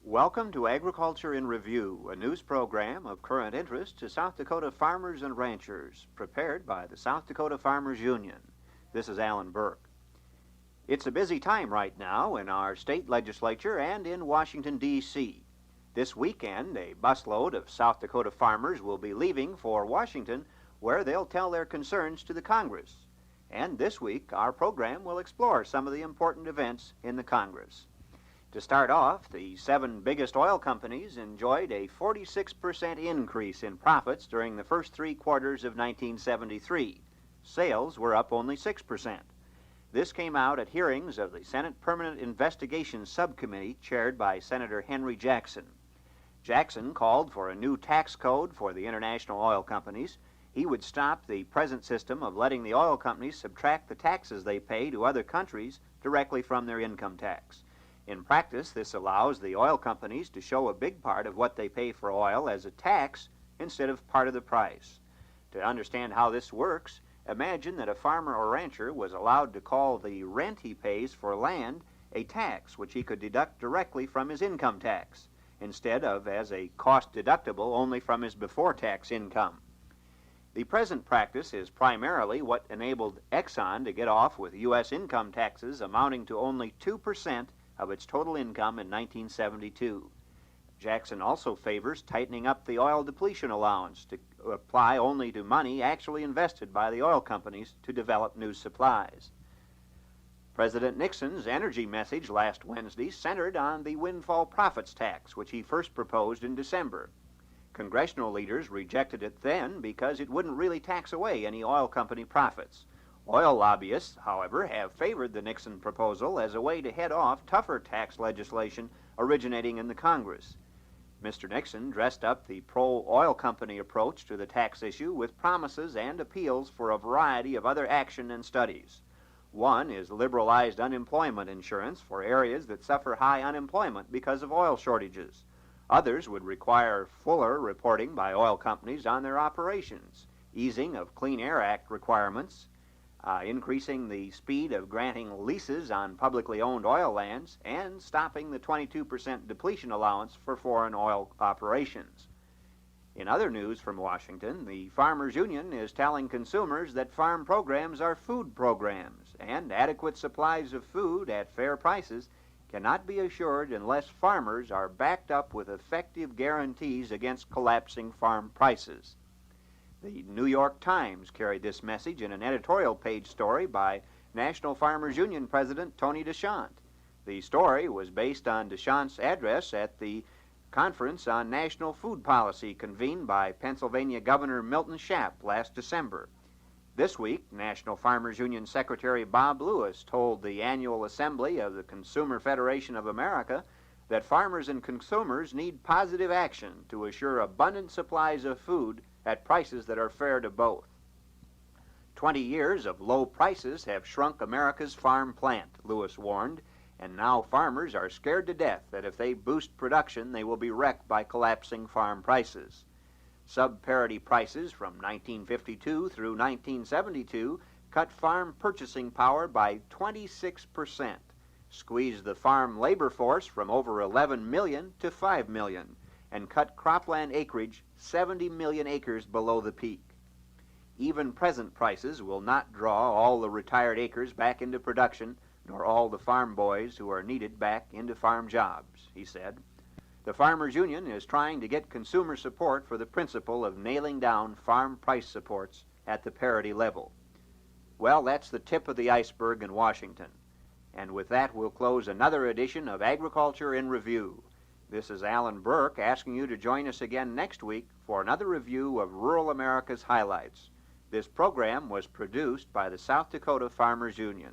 Welcome to Agriculture in Review, a news program of current interest to South Dakota farmers and ranchers, prepared by the South Dakota Farmers Union. This is Allan Burke. It's a busy time right now in our state legislature and in Washington, D.C. This weekend, a busload of South Dakota farmers will be leaving for Washington, where they'll tell their concerns to the Congress. And this week, our program will explore some of the important events in the Congress. To start off, the 7 biggest oil companies enjoyed a 46% increase in profits during the first 3 quarters of 1973. Sales were up only 6%. This came out at hearings of the Senate Permanent Investigation Subcommittee chaired by Senator Henry Jackson. Jackson called for a new tax code for the international oil companies. He would stop the present system of letting the oil companies subtract the taxes they pay to other countries directly from their income tax. In practice, this allows the oil companies to show a big part of what they pay for oil as a tax instead of part of the price. To understand how this works, imagine that a farmer or rancher was allowed to call the rent he pays for land a tax which he could deduct directly from his income tax, instead of as a cost deductible only from his before-tax income. The present practice is primarily what enabled Exxon to get off with U.S. income taxes amounting to only 2% of its total income in 1972. Jackson also favors tightening up the oil depletion allowance to apply only to money actually invested by the oil companies to develop new supplies. President Nixon's energy message last Wednesday centered on the windfall profits tax, which he first proposed in December. Congressional leaders rejected it then because it wouldn't really tax away any oil company profits. Oil lobbyists, however, have favored the Nixon proposal as a way to head off tougher tax legislation originating in the Congress. Mr. Nixon dressed up the pro-oil company approach to the tax issue with promises and appeals for a variety of other action and studies. One is liberalized unemployment insurance for areas that suffer high unemployment because of oil shortages. Others would require fuller reporting by oil companies on their operations, easing of Clean Air Act requirements, increasing the speed of granting leases on publicly owned oil lands, and stopping the 22% depletion allowance for foreign oil operations. In other news from Washington, the Farmers Union is telling consumers that farm programs are food programs, and adequate supplies of food at fair prices cannot be assured unless farmers are backed up with effective guarantees against collapsing farm prices. The New York Times carried this message in an editorial page story by National Farmers Union President Tony DeShant. The story was based on DeShant's address at the Conference on National Food Policy convened by Pennsylvania Governor Milton Schaap last December. This week, National Farmers Union Secretary Bob Lewis told the annual assembly of the Consumer Federation of America that farmers and consumers need positive action to assure abundant supplies of food at prices that are fair to both. 20 years of low prices have shrunk America's farm plant, Lewis warned, and now farmers are scared to death that if they boost production, they will be wrecked by collapsing farm prices. Sub-parity prices from 1952 through 1972 cut farm purchasing power by 26%, squeezed the farm labor force from over 11 million to 5 million, and cut cropland acreage 70 million acres below the peak. Even present prices will not draw all the retired acres back into production, nor all the farm boys who are needed back into farm jobs, he said. The Farmers Union is trying to get consumer support for the principle of nailing down farm price supports at the parity level. Well, that's the tip of the iceberg in Washington. And with that, we'll close another edition of Agriculture in Review. This is Allan Burke asking you to join us again next week for another review of rural America's highlights. This program was produced by the South Dakota Farmers Union.